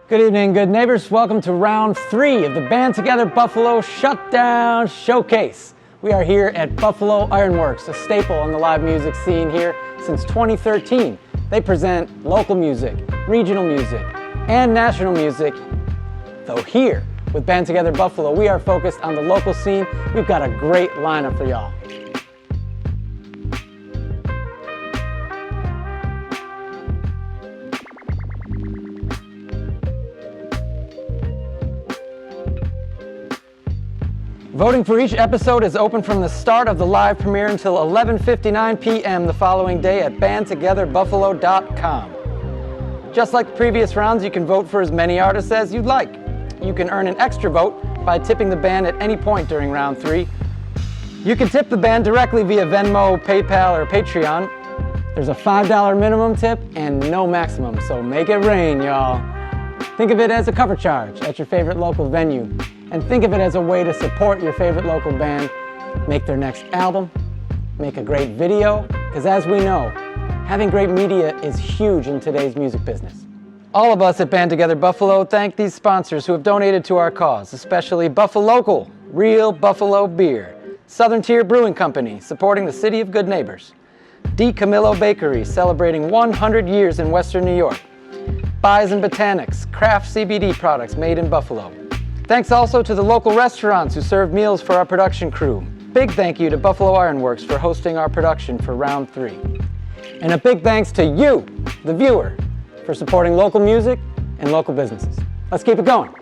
Good evening, good neighbors. Welcome to round 3 of the Band Together Buffalo Shutdown Showcase. We are here at Buffalo Ironworks, a staple on the live music scene here since 2013. They present local music, regional music, and national music. Though here with Band Together Buffalo, we are focused on the local scene. We've got a great lineup for y'all. Voting for each episode is open from the start of the live premiere until 11:59 p.m. the following day at bandtogetherbuffalo.com. Just like the previous rounds, you can vote for as many artists as you'd like. You can earn an extra vote by tipping the band at any point during round 3. You can tip the band directly via Venmo, PayPal, or Patreon. There's a $5 minimum tip and no maximum, so make it rain, y'all. Think of it as a cover charge at your favorite local venue. And think of it as a way to support your favorite local band, make their next album, make a great video, because as we know, having great media is huge in today's music business. All of us at Band Together Buffalo thank these sponsors who have donated to our cause, especially Buffalocal, real Buffalo beer, Southern Tier Brewing Company, supporting the city of good neighbors, D. Camillo Bakery, celebrating 100 years in Western New York, Buys and Botanics, craft CBD products made in Buffalo. Thanks also to the local restaurants who serve meals for our production crew. Big thank you to Buffalo Ironworks for hosting our production for round 3. And a big thanks to you, the viewer, for supporting local music and local businesses. Let's keep it going.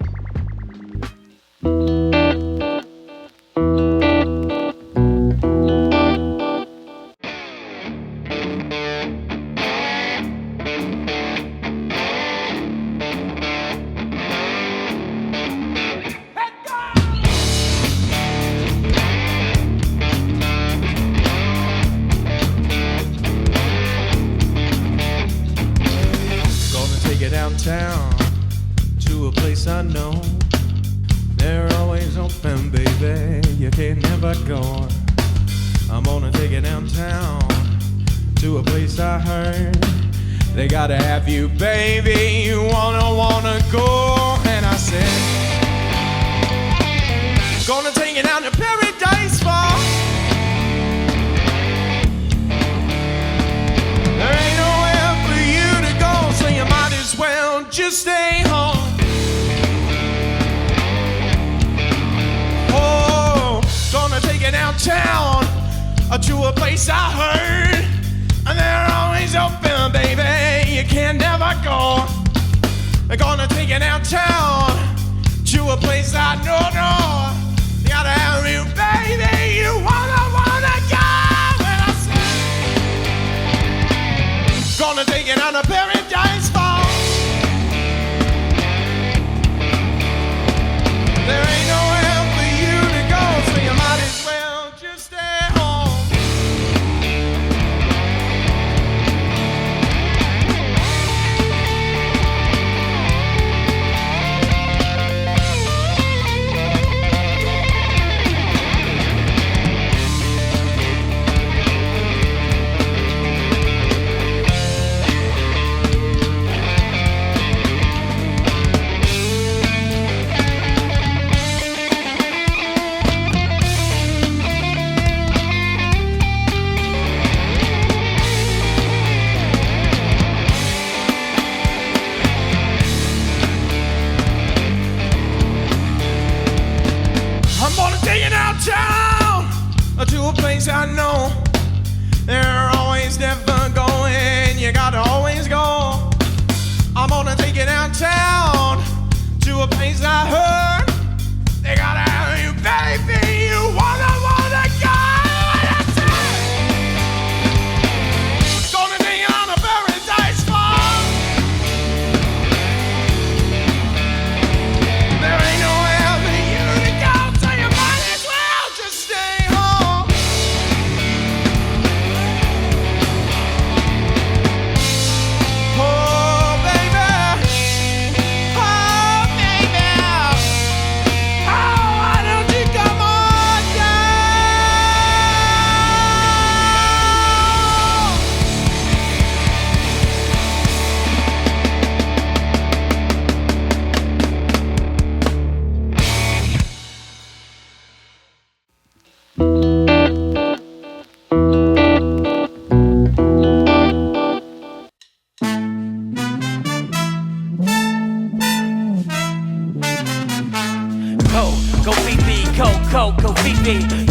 Downtown to a place I know. They're always open, baby. You can never go. I'm gonna take it downtown to a place I heard they gotta have you, baby. You wanna go? And I said, gonna take it down to Paradise Bar. There ain't nowhere for you to go, so you might as well just stay home. Oh, gonna take it downtown to a place I heard, and they're always open, baby. You can never go. They're gonna take it downtown to a place I know. You gotta have you, baby. You wanna go. And I said, gonna take it down to Paradise Bar. There ain't nowhere for you to go, so you might as well just stay home.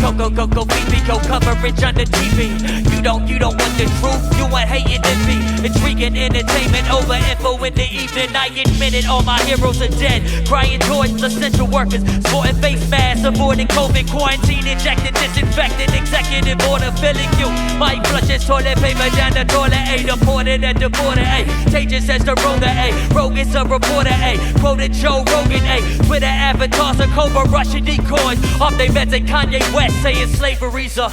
Go, Fifi, go coverage on the TV. You don't want the truth, you want hating envy. Intriguing entertainment over info in the evening. I admit it, all my heroes are dead. Crying towards the essential workers, sporting face masks, avoiding COVID, quarantine, injected, disinfected, executive order filling you. My flushes toilet paper down the toilet, deported at the border, Tages says the Rona, Rogan's a reporter, quoted Joe Rogan, Twitter avatars are Cobra Russian decoys. Off they meds and Kanye West saying slavery's a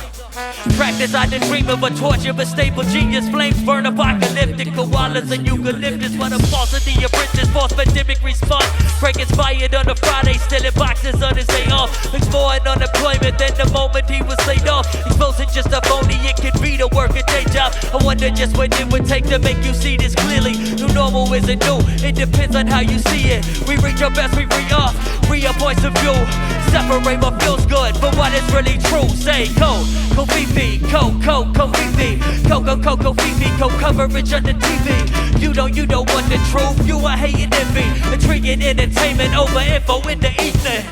practice. I didn't dream of a torture, but stable genius. Flames burn apocalyptic koalas and eucalyptus. But a falsity of riches, false pandemic response. Frank inspired on a Friday, still in boxes on his day off. Exploring unemployment, then the moment he was laid off. Exposing just a phony, it could be to work a day job. I wonder just what it would take to make you see this clearly. New normal isn't new, it depends on how you see it. We reach our best, we re-off, re-up points of view. Separate what feels good from what is really true. Say go Fifi, go Fifi, go Fifi, go coverage on the TV. You don't want the truth, you are hating envy. Intriguing entertainment over info in the evening.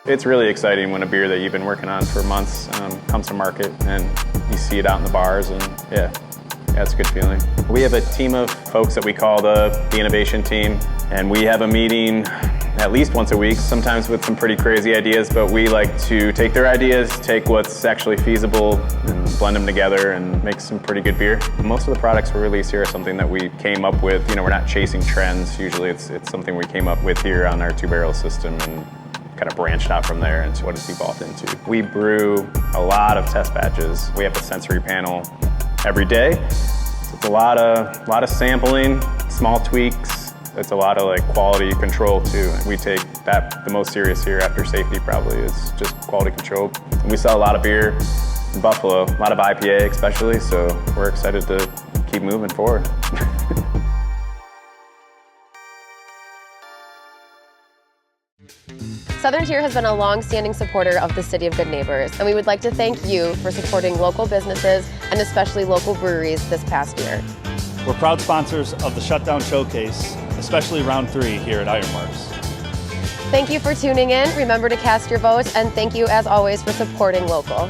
It's really exciting when a beer that you've been working on for months comes to market and you see it out in the bars, and yeah, it's a good feeling. We have a team of folks that we call the innovation team, and we have a meeting at least once a week, sometimes with some pretty crazy ideas, but we like to take their ideas, take what's actually feasible, and blend them together and make some pretty good beer. Most of the products we release here are something that we came up with. You know, we're not chasing trends. Usually it's something we came up with here on our 2-barrel system and kind of branched out from there into what it's evolved into. We brew a lot of test batches. We have a sensory panel every day. So it's a lot of sampling, small tweaks. It's a lot of like quality control too. We take that the most serious here after safety probably is just quality control. And we sell a lot of beer in Buffalo, a lot of IPA especially, so we're excited to keep moving forward. Southern Tier has been a long-standing supporter of the City of Good Neighbors, and we would like to thank you for supporting local businesses and especially local breweries this past year. We're proud sponsors of the Shutdown Showcase, especially round 3 here at Ironworks. Thank you for tuning in. Remember to cast your vote, and thank you as always for supporting local.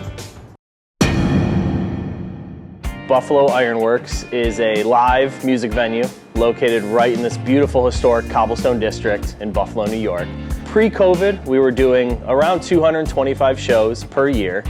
Buffalo Ironworks is a live music venue located right in this beautiful historic cobblestone district in Buffalo, New York. Pre-COVID, we were doing around 225 shows per year,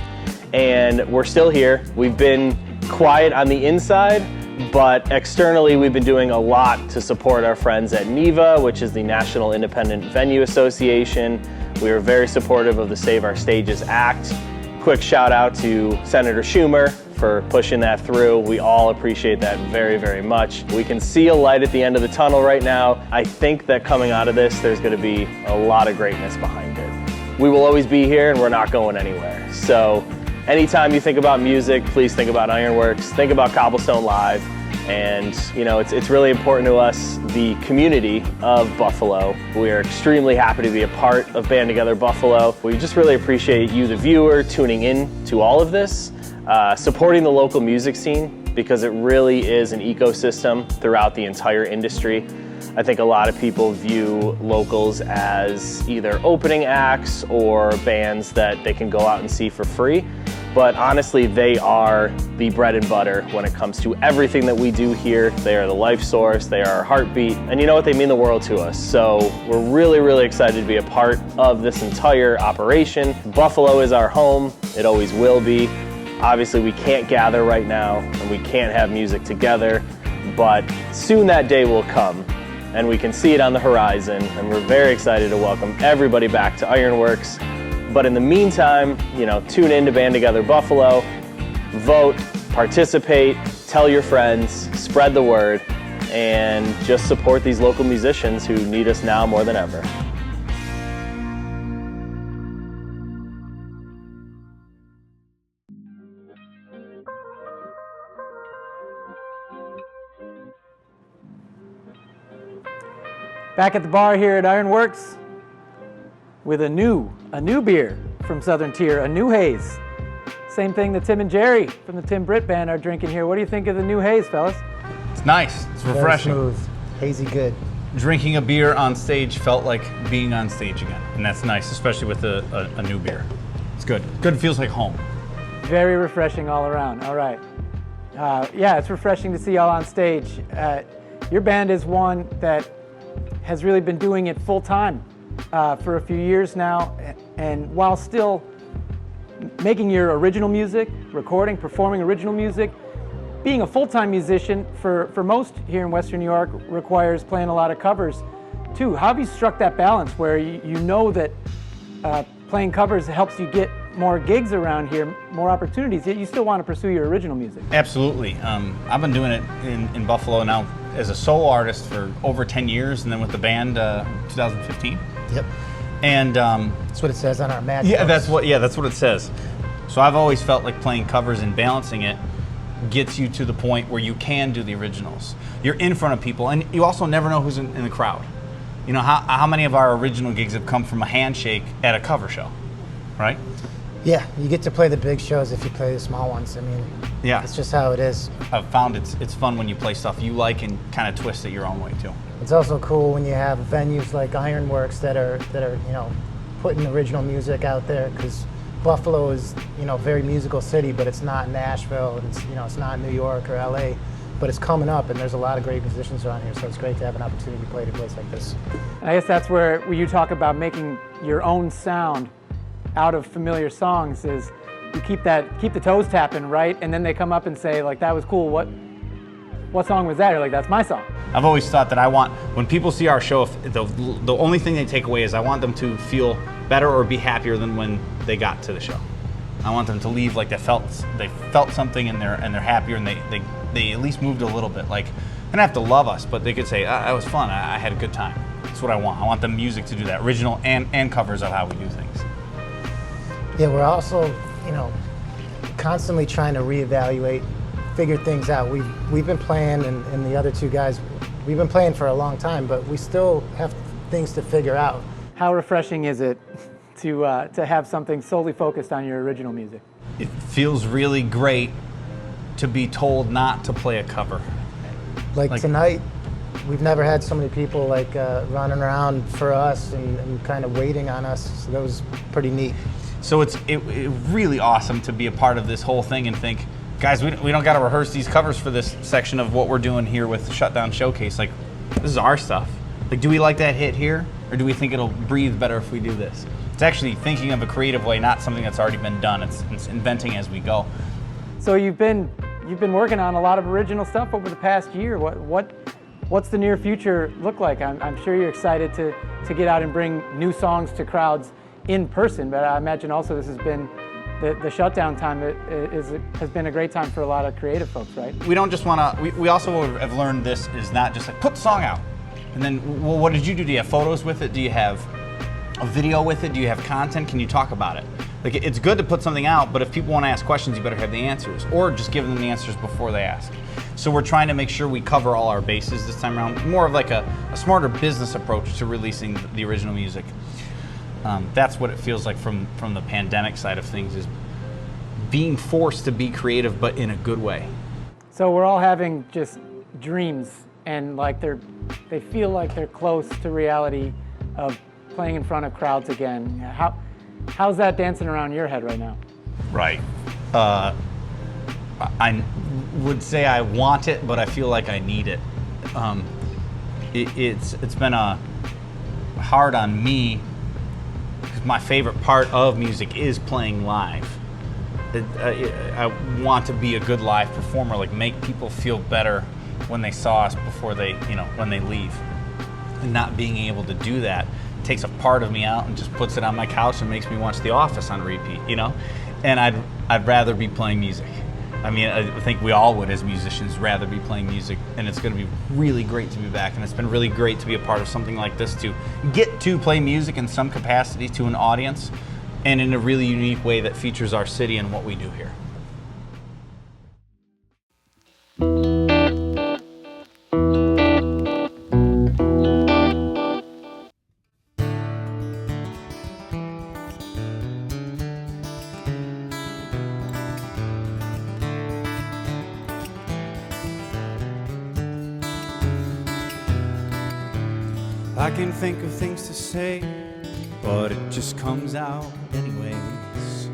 and we're still here. We've been quiet on the inside, but externally we've been doing a lot to support our friends at NIVA, which is the National Independent Venue Association. We are very supportive of the Save Our Stages Act. Quick shout out to Senator Schumer for pushing that through. We all appreciate that very, very much. We can see a light at the end of the tunnel right now. I think that coming out of this, there's going to be a lot of greatness behind it. We will always be here and we're not going anywhere. So anytime you think about music, please think about Ironworks, think about Cobblestone Live. And you know, it's really important to us, the community of Buffalo. We are extremely happy to be a part of Band Together Buffalo. We just really appreciate you, the viewer, tuning in to all of this, supporting the local music scene, because it really is an ecosystem throughout the entire industry. I think a lot of people view locals as either opening acts or bands that they can go out and see for free. But honestly, they are the bread and butter when it comes to everything that we do here. They are the life source, they are our heartbeat, and you know what, they mean the world to us. So we're really, really excited to be a part of this entire operation. Buffalo is our home, it always will be. Obviously we can't gather right now and we can't have music together, but soon that day will come and we can see it on the horizon, and we're very excited to welcome everybody back to Ironworks. But in the meantime, you know, tune in to Band Together Buffalo, vote, participate, tell your friends, spread the word, and just support these local musicians who need us now more than ever. Back at the bar here at Ironworks with a new beer from Southern Tier, a new haze. Same thing that Tim and Jerry from the Tim Britt Band are drinking here. What do you think of the new haze, fellas? It's nice. It's refreshing. Very smooth, hazy good. drinking a beer on stage felt like being on stage again. And that's nice, especially with a new beer. It's good. Good, feels like home. Very refreshing all around. All right. Yeah, it's refreshing to see y'all on stage. Your band is one that has really been doing it full time for a few years now, and while still making your original music, recording, performing original music, being a full-time musician for most here in Western New York requires playing a lot of covers too. How have you struck that balance where you know that playing covers helps you get more gigs around here, more opportunities, yet you still want to pursue your original music? Absolutely. I've been doing it in Buffalo now as a solo artist for over 10 years, and then with the band 2015. Yep. And That's what it says on our match. yeah, that's what it says. So I've always felt like playing covers and balancing it gets you to the point where you can do the originals. You're in front of people, and you also never know who's in the crowd. You know, how many of our original gigs have come from a handshake at a cover show, right? Yeah, you get to play the big shows if you play the small ones. I mean, Yeah. it's just how it is. I've found it's fun when you play stuff you like and kind of twist it your own way too. It's also cool when you have venues like Ironworks that are putting original music out there, because Buffalo is a very musical city, but it's not Nashville, and it's not New York or LA, but it's coming up, and there's a lot of great musicians around here, so it's great to have an opportunity to play at a place like this. I guess that's where you talk about making your own sound out of familiar songs. Is you keep the toes tapping, right? And then they come up and say, like, that was cool. What song was that? You're like, that's my song. I've always thought that when people see our show, if the only thing they take away is I want them to feel better or be happier than when they got to the show. I want them to leave like they felt something, and they're happier, and they at least moved a little bit. Like, they don't have to love us, but they could say, that was fun, I had a good time. That's what I want. I want the music to do that, original and covers of how we do things. Yeah, we're also, constantly trying to reevaluate, figure things out. We've been playing, and the other two guys, we've been playing for a long time, but we still have things to figure out. How refreshing is it to have something solely focused on your original music? It feels really great to be told not to play a cover. Like tonight, we've never had so many people running around for us and kind of waiting on us, so that was pretty neat. So it's really awesome to be a part of this whole thing and think, guys, we don't got to rehearse these covers for this section of what we're doing here with the Shutdown Showcase. Like, this is our stuff. Like, do we like that hit here, or do we think it'll breathe better if we do this? It's actually thinking of a creative way, not something that's already been done. It's inventing as we go. So you've been working on a lot of original stuff over the past year. What's the near future look like? I'm sure you're excited to get out and bring new songs to crowds in person, but I imagine also this has been the shutdown time has been a great time for a lot of creative folks, right? We don't just want to. We also have learned this is not just like put the song out, and then, well, what did you do? Do you have photos with it? Do you have a video with it? Do you have content? Can you talk about it? Like, it's good to put something out, but if people want to ask questions, you better have the answers, or just give them the answers before they ask. So we're trying to make sure we cover all our bases this time around. More of like a smarter business approach to releasing the original music. That's what it feels like from the pandemic side of things, is being forced to be creative, but in a good way. So we're all having just dreams, and like they feel like they're close to reality of playing in front of crowds again. How's that dancing around your head right now? Right. I would say I want it, but I feel like I need it. It's been hard on me, because my favorite part of music is playing live. I want to be a good live performer, like make people feel better when they saw us before when they leave. And not being able to do that takes a part of me out and just puts it on my couch and makes me watch The Office on repeat, And I'd rather be playing music. I mean, I think we all would, as musicians, rather be playing music, and it's going to be really great to be back, and it's been really great to be a part of something like this, to get to play music in some capacity to an audience, and in a really unique way that features our city and what we do here. I can think of things to say, but it just comes out anyways.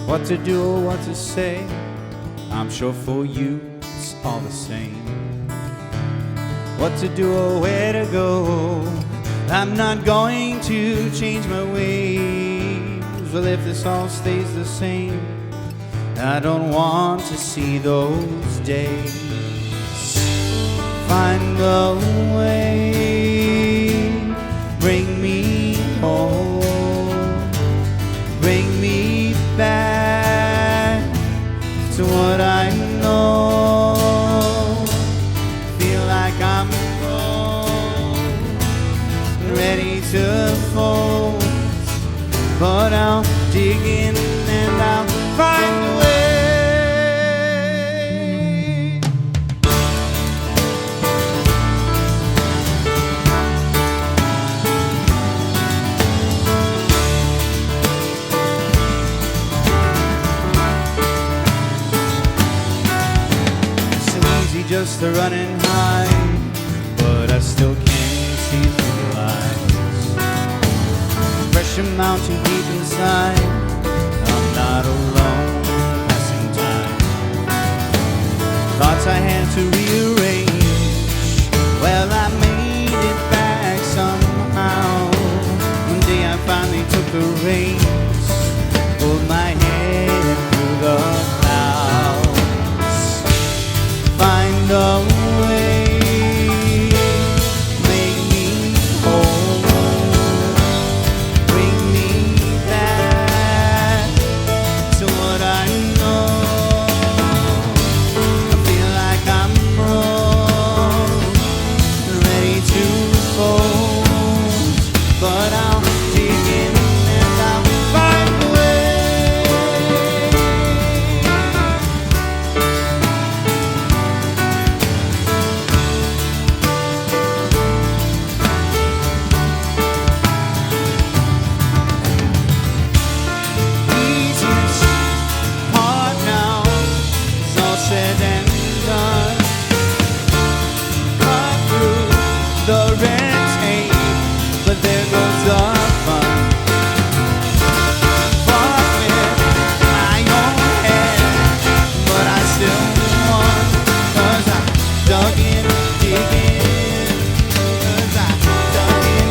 What to do or what to say, I'm sure for you it's all the same. What to do or where to go, I'm not going to change my ways. Well, if this all stays the same, I don't want to see those days. Find a way, bring me home, bring me back to what I know. Feel like I'm grown, ready to fold, but I'll dig in and I'll find a way. So easy just to run and hide, but I still can't see through your eyes. Pressure mounting deep inside, I'm not alone, passing time. Thoughts I had to rearrange, well I made it back somehow. One day I finally took the reins, pulled my head through the clouds. Find a way, make me whole, bring me back to what I know. I feel like I'm wrong, ready to fold, but I'll dig in and I'll find a way. Easiest part now is all said and done. Cut through the red tape, but there goes the fun. Fought with my own head, but I still won, 'cause I dug in, dig in, 'cause I dug in,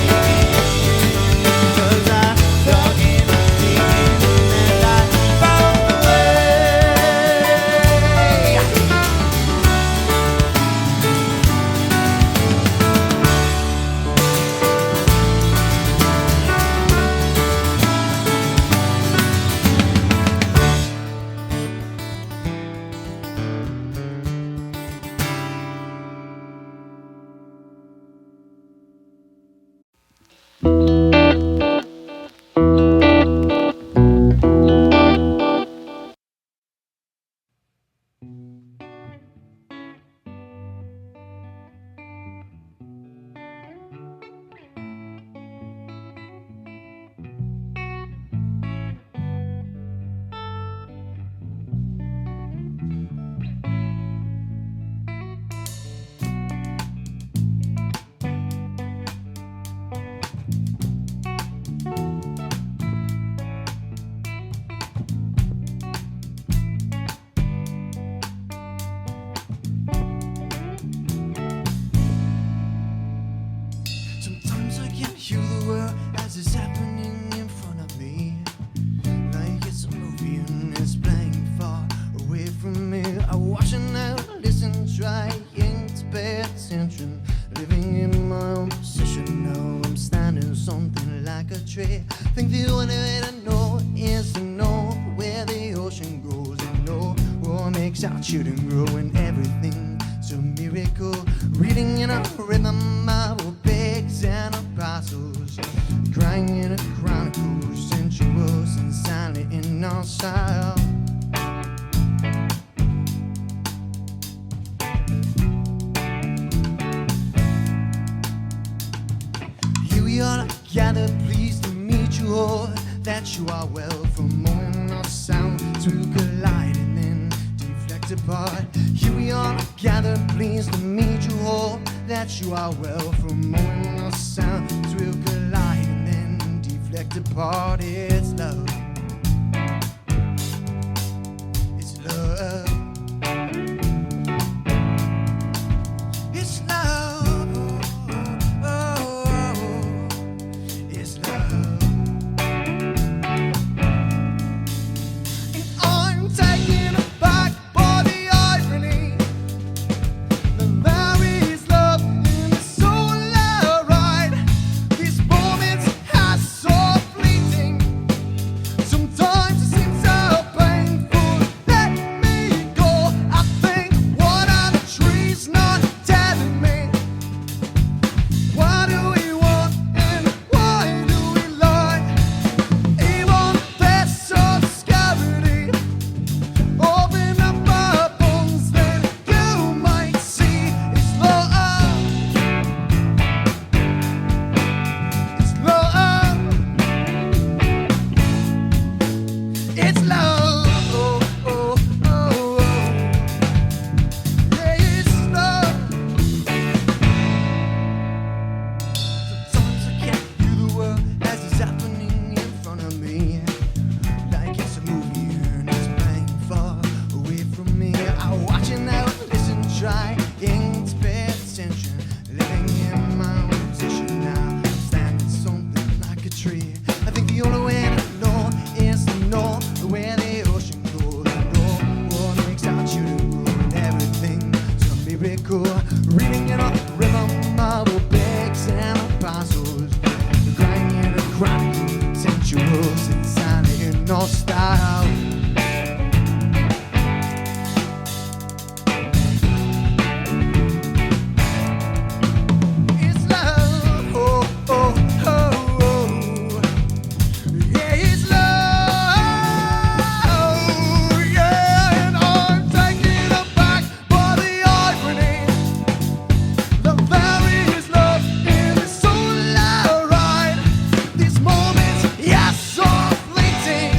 dig in, 'cause I dug in, dig in, and I found a way. Sometimes I can hear the world as it's happening in front of me, like it's a movie and it's playing far away from me. I watch and I listen, trying to pay attention, living in my own position. Now I'm standing something like a tree. Think the only way to know is to know where the ocean goes, and know what makes our children grow, and everything's a miracle. Reading in a rhythm of pigs and apostles, crying in a chronicle, sensuous and silent in our style. Here we are gathered, pleased to meet you all, that you are well, for a moment of sound to collide and then deflect apart. Here we are gathered, pleased to meet you all, that you are well from moment of sounds will collide and then deflect apart. It's love. It's love. It's love. It's love. And I'm taken aback by the irony. There is love in the solar ride. These moments are so fleeting. Sometimes it seems so painful. Let me go. I think what are the trees not telling me? What do we want and why do we lie? Even there's obscurity. Open up our bones, then you might see it's love. It's love. It's love. Oh, oh, oh, oh. Yeah, it's love. Sometimes I can't view the world as it's happening in front of me. Like it's a movie and it's playing far away from me. I'm watching out, listen, trying to pay attention. Living in my own position now, standing something like a tree. I think the only way to know is to know where the ocean goes. Know what makes out you to go and everything's a miracle. Reading it off the river, marble bags and apostles. The grinding and the chronicle, sensuals inside in no style. It's love, oh, oh, oh, oh. Yeah, it's love, yeah, and I'm taken aback by the irony. There is love in the solar ride. These moments, yeah, so fleeting.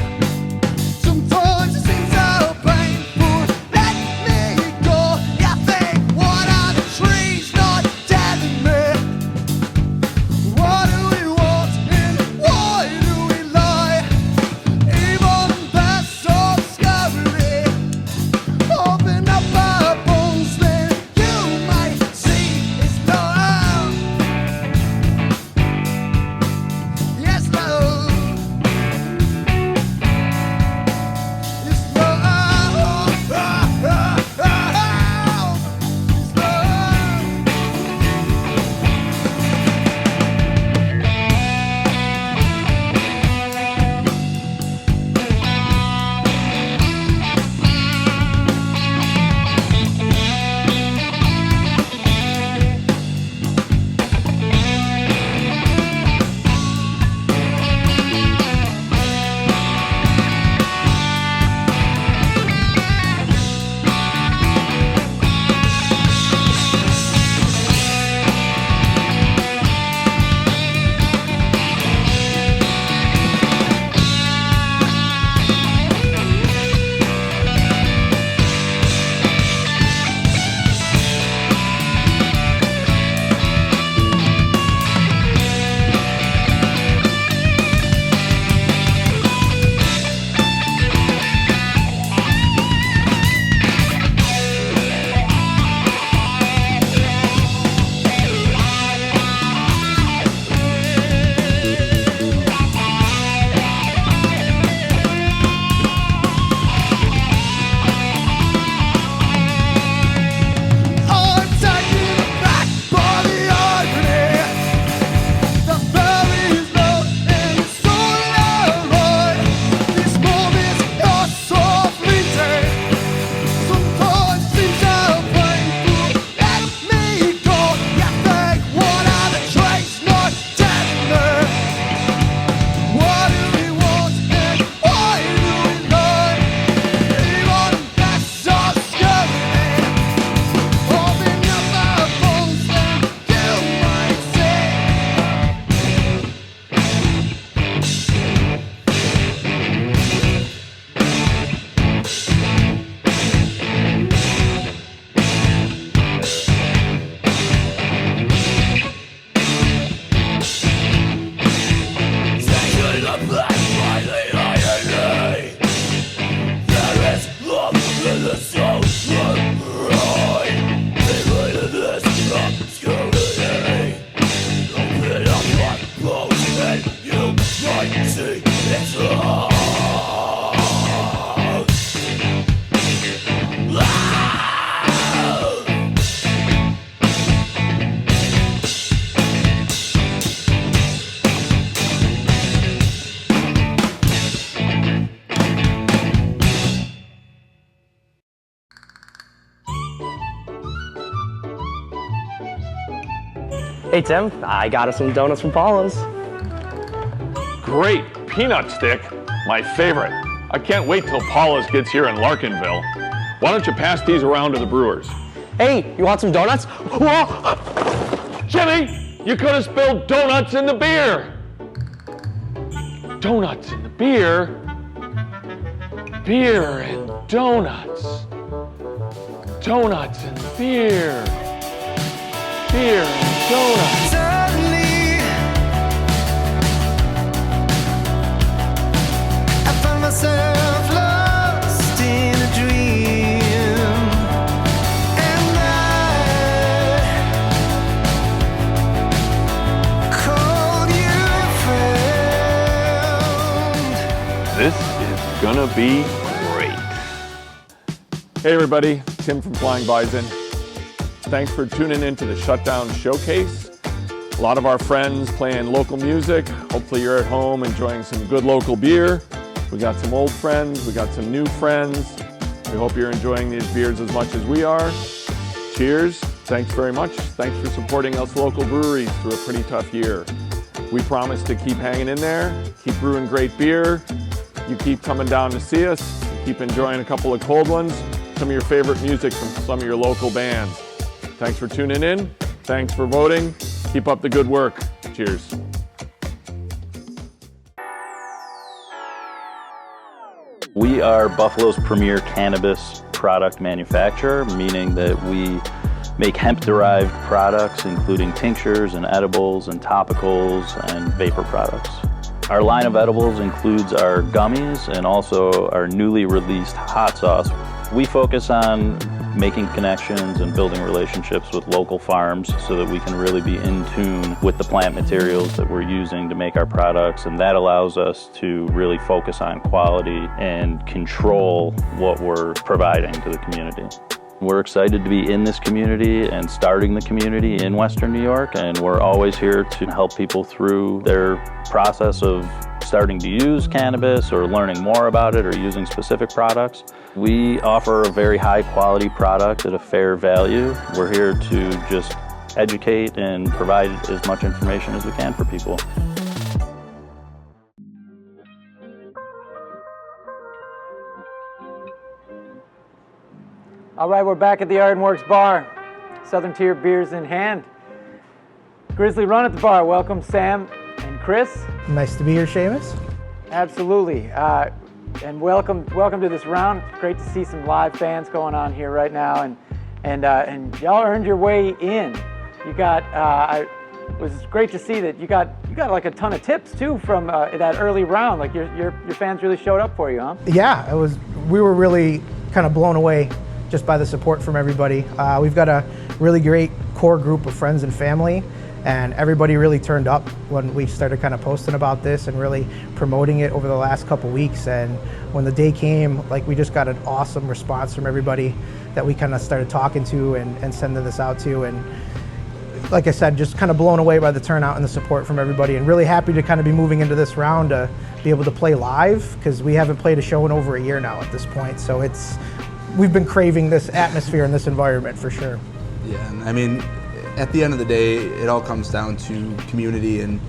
Hey Tim, I got us some donuts from Paula's. Great, peanut stick, my favorite. I can't wait till Paula's gets here in Larkinville. Why don't you pass these around to the brewers? Hey, you want some donuts? Whoa! Jimmy, you could have spilled donuts in the beer. Donuts in the beer? Beer and donuts. Donuts and beer. Beer and donuts. Suddenly, I found myself lost in a dream, and I called you friend. This is gonna be great. Hey everybody, Tim from Flying Bison. Thanks for tuning into the Shutdown Showcase. A lot of our friends playing local music. Hopefully you're at home enjoying some good local beer. We got some old friends, we got some new friends. We hope you're enjoying these beers as much as we are. Cheers, thanks very much. Thanks for supporting us local breweries through a pretty tough year. We promise to keep hanging in there, keep brewing great beer. You keep coming down to see us, keep enjoying a couple of cold ones, some of your favorite music from some of your local bands. Thanks for tuning in. Thanks for voting. Keep up the good work. Cheers. We are Buffalo's premier cannabis product manufacturer, meaning that we make hemp-derived products, including tinctures and edibles and topicals and vapor products. Our line of edibles includes our gummies and also our newly released hot sauce. We focus on making connections and building relationships with local farms so that we can really be in tune with the plant materials that we're using to make our products, and that allows us to really focus on quality and control what we're providing to the community. We're excited to be in this community and starting the community in Western New York, and we're always here to help people through their process of starting to use cannabis or learning more about it or using specific products. We offer a very high quality product at a fair value. We're here to just educate and provide as much information as we can for people. All right, we're back at the Ironworks Bar. Southern Tier beers in hand. Grizzly Run at the bar. Welcome, Sam and Chris. Nice to be here, Seamus. Absolutely. And welcome to this round. It's great to see some live fans going on here right now, and y'all earned your way in. You got. It was great to see that you got like a ton of tips too from that early round. Like your fans really showed up for you, huh? Yeah, it was. We were really kind of blown away just by the support from everybody. We've got a really great core group of friends and family. And everybody really turned up when we started kind of posting about this and really promoting it over the last couple weeks. And when the day came, like, we just got an awesome response from everybody that we kind of started talking to and sending this out to. And like I said, just kind of blown away by the turnout and the support from everybody, and really happy to kind of be moving into this round to be able to play live, because we haven't played a show in over a year now at this point. So we've been craving this atmosphere and this environment for sure. Yeah, and I mean, at the end of the day, it all comes down to community. And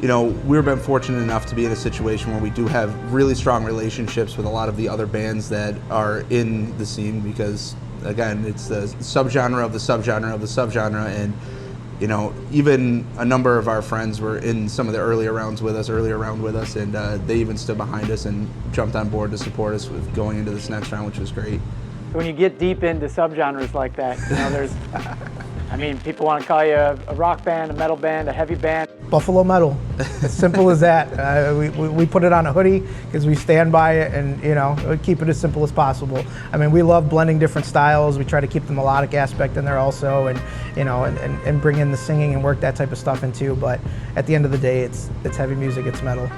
you know, we've been fortunate enough to be in a situation where we do have really strong relationships with a lot of the other bands that are in the scene, because again, it's the subgenre of the subgenre of the subgenre. And you know, even a number of our friends were in some of the earlier round with us, and they even stood behind us and jumped on board to support us with going into this next round, which was great. When you get deep into subgenres like that, you know, there's, I mean, people want to call you a rock band, a metal band, a heavy band. Buffalo metal, as simple as that. We put it on a hoodie because we stand by it, and you know, keep it as simple as possible. I mean, we love blending different styles. We try to keep the melodic aspect in there also, and you know, and bring in the singing and work that type of stuff in too. But at the end of the day, it's heavy music, it's metal.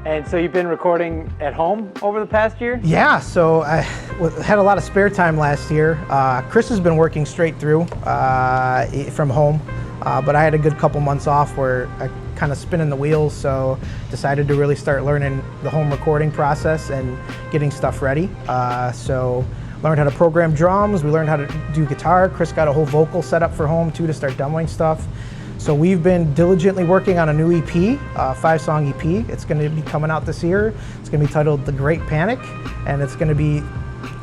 And so you've been recording at home over the past year? Yeah, so I had a lot of spare time last year. Chris has been working straight through from home, but I had a good couple months off where I kind of spinning the wheels, so decided to really start learning the home recording process and getting stuff ready. So learned how to program drums, we learned how to do guitar. Chris got a whole vocal set up for home too to start demoing stuff. So we've been diligently working on a new EP, a 5-song EP. It's going to be coming out this year. It's going to be titled The Great Panic, and it's going to be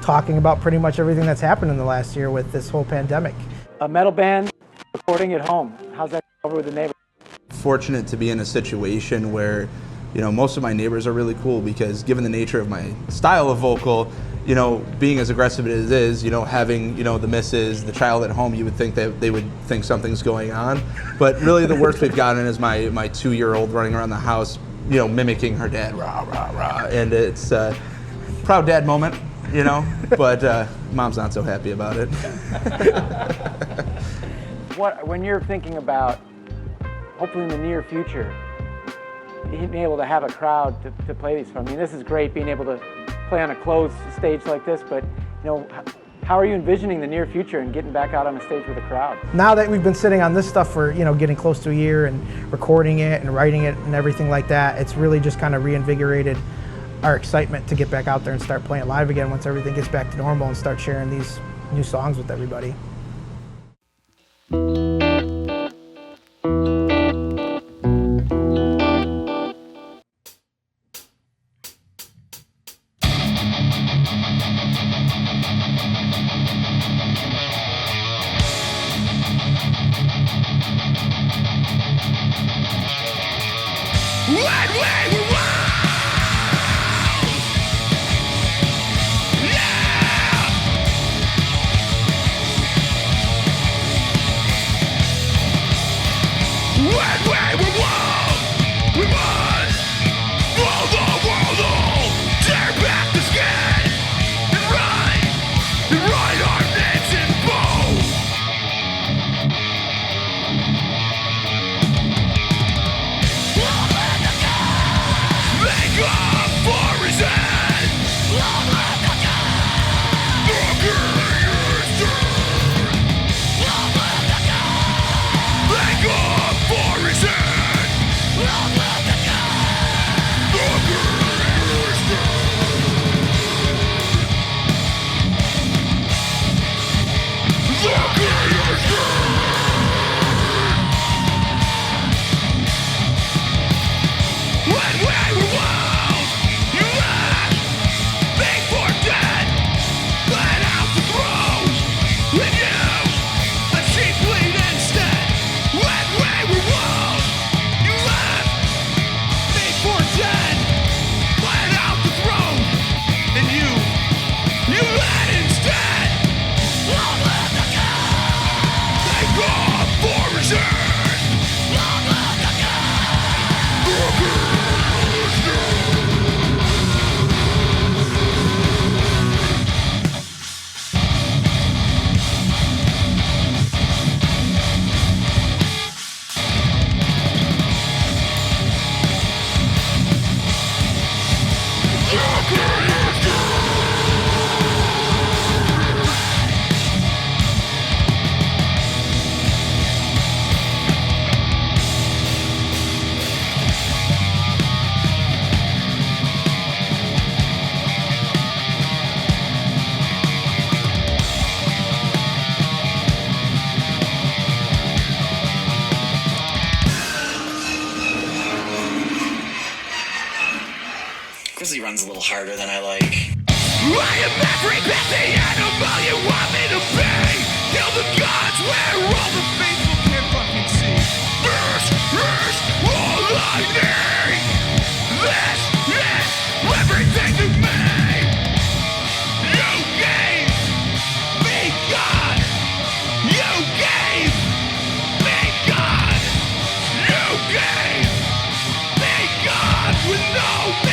talking about pretty much everything that's happened in the last year with this whole pandemic. A metal band recording at home. How's that over with the neighbors? Fortunate to be in a situation where, you know, most of my neighbors are really cool because given the nature of my style of vocal, you know, being as aggressive as it is, you know, having, you know, the missus, the child at home, you would think that they would think something's going on. But really the worst we've gotten is my 2-year-old running around the house, you know, mimicking her dad, rah, rah, rah. And it's a proud dad moment, you know, but mom's not so happy about it. When you're thinking about, hopefully in the near future, being able to have a crowd to play these for, I mean, this is great being able to play on a closed stage like this, but you know, how are you envisioning the near future and getting back out on a stage with a crowd? Now that we've been sitting on this stuff for, you know, getting close to a year and recording it and writing it and everything like that, it's really just kind of reinvigorated our excitement to get back out there and start playing live again once everything gets back to normal and start sharing these new songs with everybody. Grizzly runs a little harder than I like. I am every bit the animal you want me to be. Kill the gods where all the faithful can't fucking see. This is all I need. This is everything to me. You gave me God. You gave me God. You gave me God with no meaning.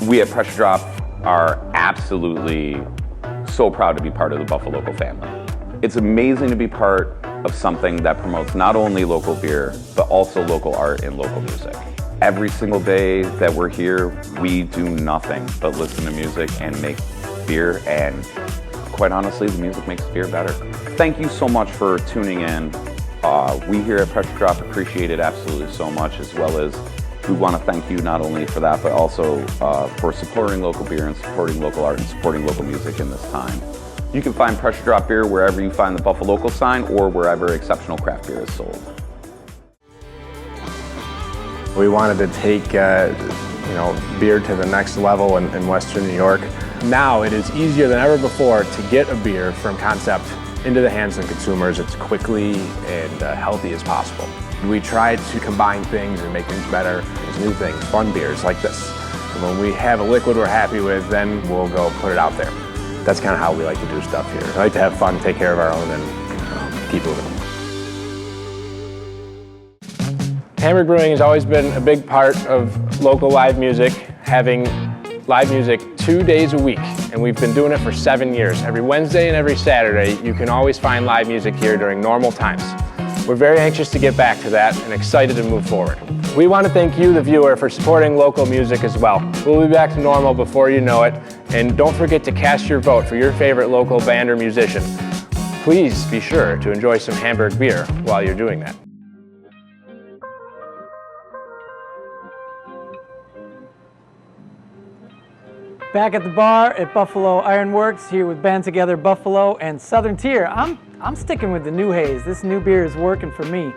We at Pressure Drop are absolutely so proud to be part of the Buffalocal family. It's amazing to be part of something that promotes not only local beer, but also local art and local music. Every single day that we're here, we do nothing but listen to music and make beer, and quite honestly, the music makes beer better. Thank you so much for tuning in. We here at Pressure Drop appreciate it absolutely so much, as well as we want to thank you not only for that, but also for supporting local beer and supporting local art and supporting local music in this time. You can find Pressure Drop beer wherever you find the Buffalocal sign or wherever exceptional craft beer is sold. We wanted to take beer to the next level in Western New York. Now it is easier than ever before to get a beer from concept into the hands of consumers as quickly and healthy as possible. We try to combine things and make things better. There's new things, fun beers like this. And when we have a liquid we're happy with, then we'll go put it out there. That's kind of how we like to do stuff here. I like to have fun, take care of our own, and keep moving. Hamburg Brewing has always been a big part of local live music, having live music 2 days a week, and we've been doing it for 7 years. Every Wednesday and every Saturday, you can always find live music here during normal times. We're very anxious to get back to that and excited to move forward. We want to thank you, the viewer, for supporting local music as well. We'll be back to normal before you know it, and don't forget to cast your vote for your favorite local band or musician. Please be sure to enjoy some Hamburg beer while you're doing that. Back at the bar at Buffalo Ironworks, here with Band Together Buffalo and Southern Tier. I'm sticking with the New Haze. This new beer is working for me.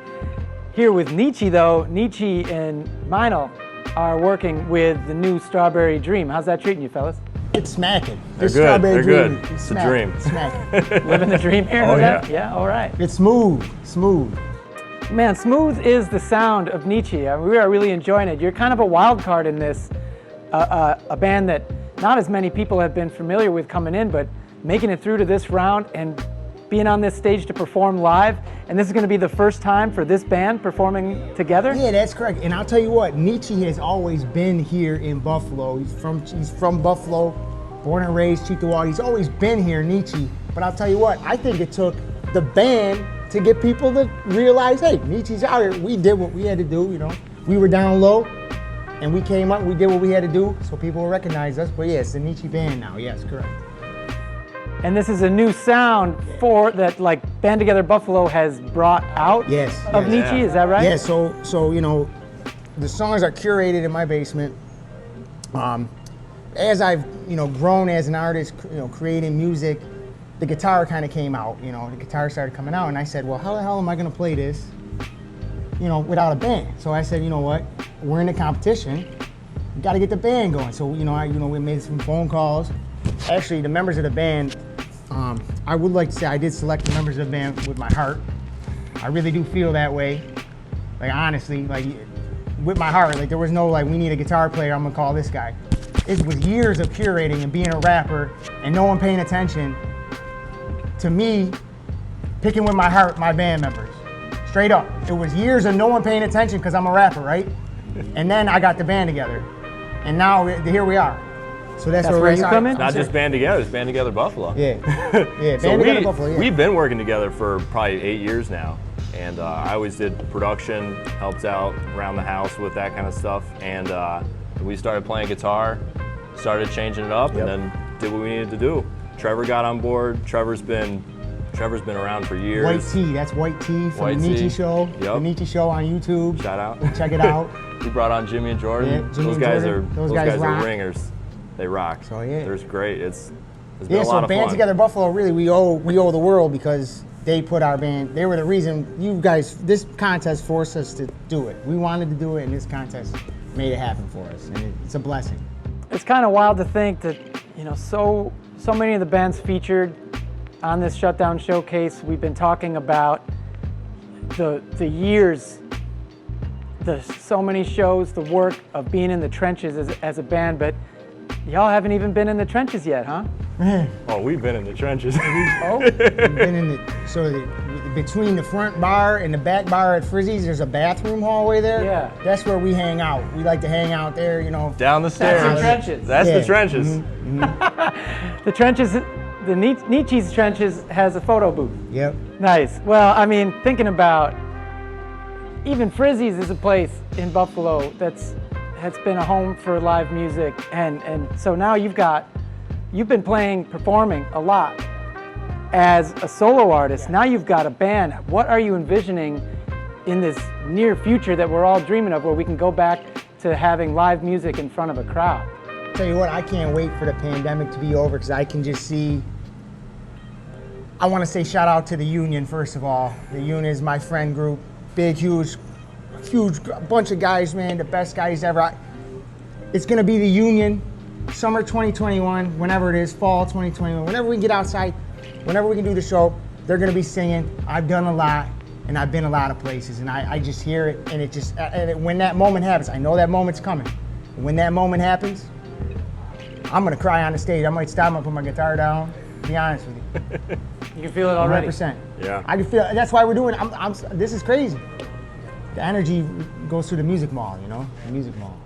Here with Nietzsche though, Nietzsche and Meinl are working with the new Strawberry Dream. How's that treating you, fellas? It's smacking. They're This good. Strawberry They're Dream good. is It's a dream. Smacking. Living the dream here? Oh, yeah. yeah. Yeah, all right. It's smooth. Man, smooth is the sound of Nietzsche. We are really enjoying it. You're kind of a wild card in this, a band that not as many people have been familiar with coming in, but making it through to this round and being on this stage to perform live. And this is going to be the first time for this band performing together? Yeah, that's correct. And I'll tell you what, Nietzsche has always been here in Buffalo. He's from Buffalo, born and raised, Chitawad. He's always been here, Nietzsche. But I'll tell you what, I think it took the band to get people to realize, hey, Nietzsche's out here. We did what we had to do, you know. We were down low, and we came up, we did what we had to do, so people will recognize us. But yeah, it's the Nietzsche band now, yes, correct. And this is a new sound for that, like Band Together Buffalo has brought out of Nietzsche, is that right? Yeah, so you know, the songs are curated in my basement. As I've, you know, grown as an artist, you know, creating music, the guitar kind of came out, you know, the guitar started coming out, and I said, well, how the hell am I gonna play this, you know, without a band? So I said, you know what, we're in a competition, we gotta get the band going. So, you know, we made some phone calls. Actually, the members of the band, I would like to say I did select the members of the band with my heart. I really do feel that way. Like, honestly, like, with my heart, like, there was no, like, we need a guitar player, I'm gonna call this guy. It was years of curating and being a rapper and no one paying attention to me picking with my heart my band members. Straight up. It was years of no one paying attention because I'm a rapper, right? And then I got the band together. And now here we are. So that's where you come in? Not just Band Together, it's Band Together Buffalo. Yeah, yeah, Band Together Buffalo, yeah. We've been working together for probably 8 years now. And I always did production, helped out around the house with that kind of stuff. And we started playing guitar, started changing it up, and then did what we needed to do. Trevor got on board. Trevor's been around for years. White Tea, that's White Tea from White the Nietzsche Tea. Show. Yep. The Nietzsche Show on YouTube. Shout out. Check it out. We brought on Jimmy and Jordan. Yeah, Jimmy those and guys Jordan. are Those guys are rock. ringers. They rock. So yeah. They're great. It's been a lot So of Band fun. Together Buffalo, really, we owe the world because they put our band, they were the reason you guys, this contest forced us to do it. We wanted to do it and this contest made it happen for us, and it's a blessing. It's kind of wild to think that, you know, so many of the bands featured on this Shutdown showcase, we've been talking about the years, so many shows, the work of being in the trenches as a band, but y'all haven't even been in the trenches yet, huh? Oh, we've been in the trenches. Oh? We've been in the between the front bar and the back bar at Frizzy's, there's a bathroom hallway there. Yeah. That's where we hang out. We like to hang out there, you know. Down the stairs. That's the trenches. That's Yeah. the trenches. The trenches, the Nietzsche's trenches has a photo booth. Yep. Nice. Well, I mean, thinking about, even Frizzy's is a place in Buffalo has been a home for live music, and so now you've been performing a lot as a solo artist. Now you've got a band. What are you envisioning in this near future that we're all dreaming of, where we can go back to having live music in front of a crowd? Tell you what, I can't wait for the pandemic to be over, because I can just see. I want to say shout out to the Union, first of all. The Union is my friend group. Big, huge bunch of guys, man, the best guys ever. It's gonna be the Union, summer 2021, whenever it is, fall 2021, whenever we can get outside, whenever we can do the show, they're gonna be singing. I've done a lot, and I've been a lot of places, and I just hear it, and when that moment happens, I know that moment's coming. And when that moment happens, I'm gonna cry on the stage. I might stop and put my guitar down, to be honest with you. You can feel it already. 100%. Yeah. I can feel. That's why we're doing it. This is crazy. The energy goes through the music mall, you know? The music mall.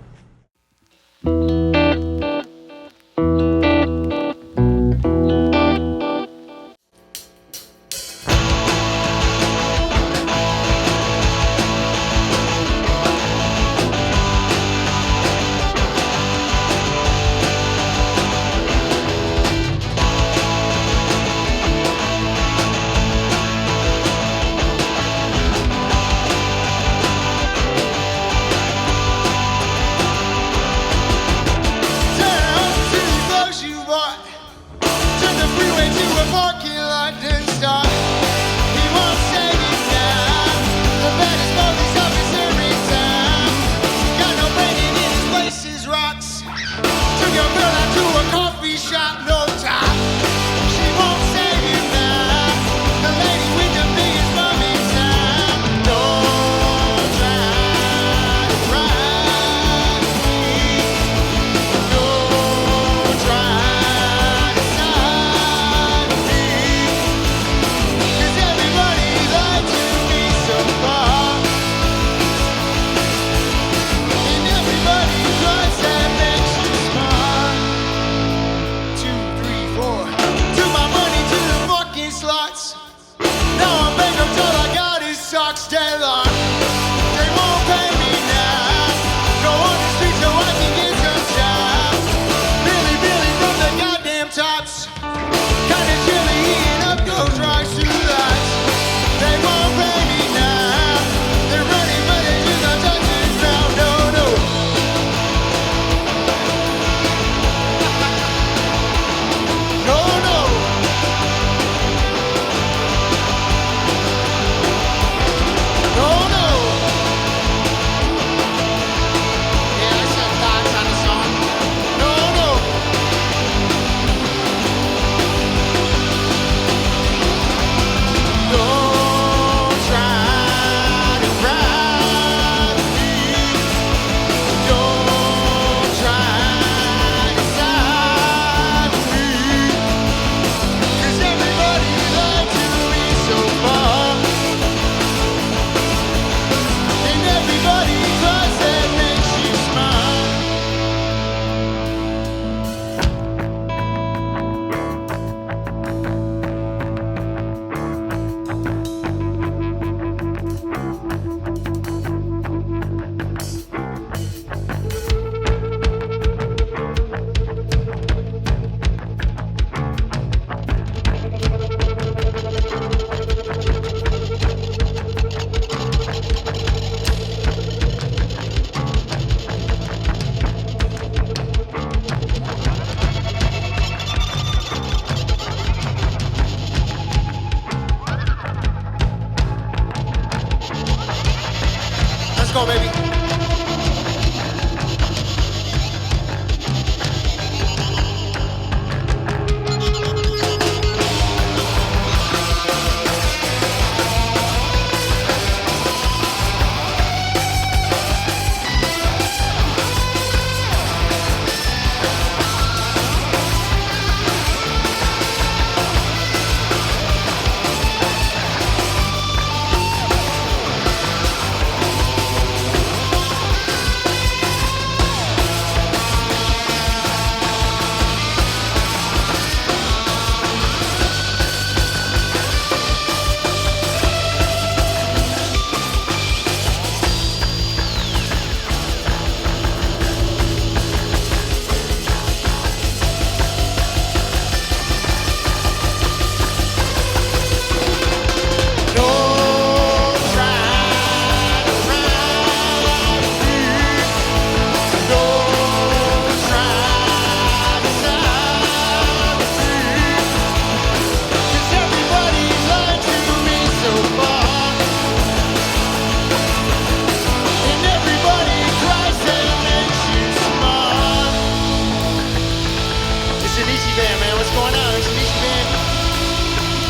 Band, man. What's going on? Mitsubishi Band.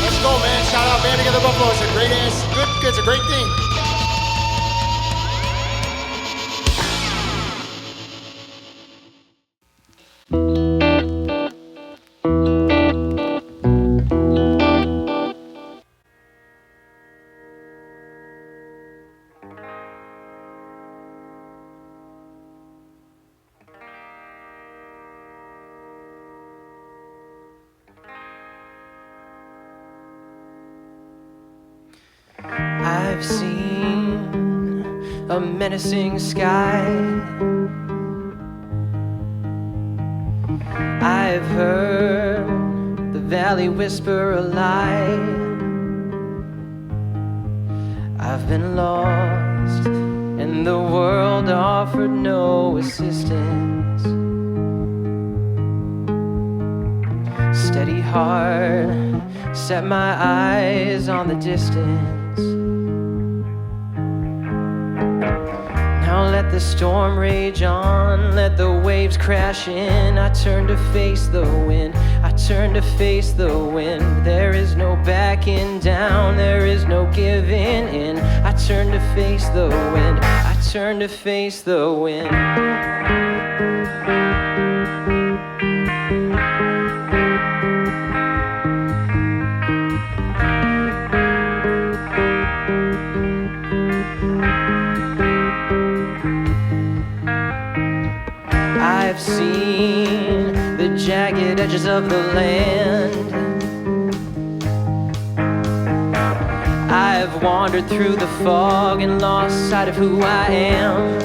Let's go, man. Shout out Band Together Buffalo. It's a great ass, it's a great thing. I've seen a menacing sky. I've heard the valley whisper a lie. I've been lost and the world offered no assistance. Steady heart set my eyes on the distance. Now let the storm rage on, let the waves crash in. I turn to face the wind, I turn to face the wind. There is no backing down, there is no giving in. I turn to face the wind, I turn to face the wind. I've seen the jagged edges of the land. I've wandered through the fog and lost sight of who I am.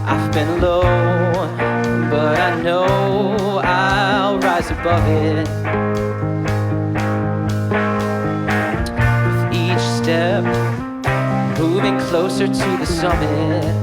I've been low, but I know I'll rise above it. With each step, moving closer to the summit.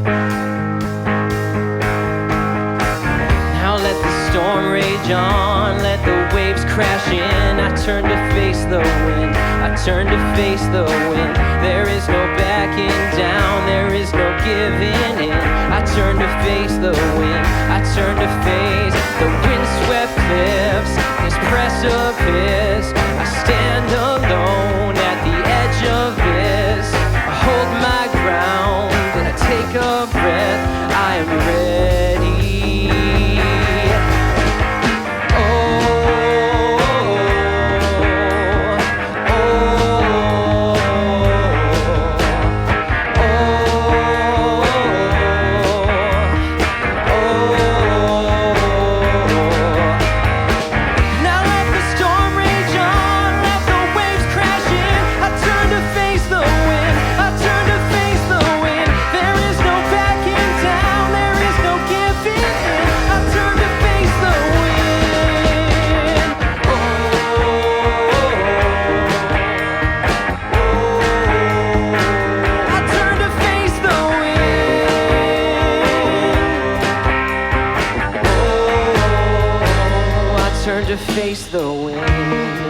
Storm rage on, let the waves crash in. I turn to face the wind, I turn to face the wind. There is no backing down, there is no giving in. I turn to face the wind, I turn to face the windswept cliffs, this precipice. I stand alone at the edge of this. I hold my ground, then I take a breath. I am ready. Turn to face the wind.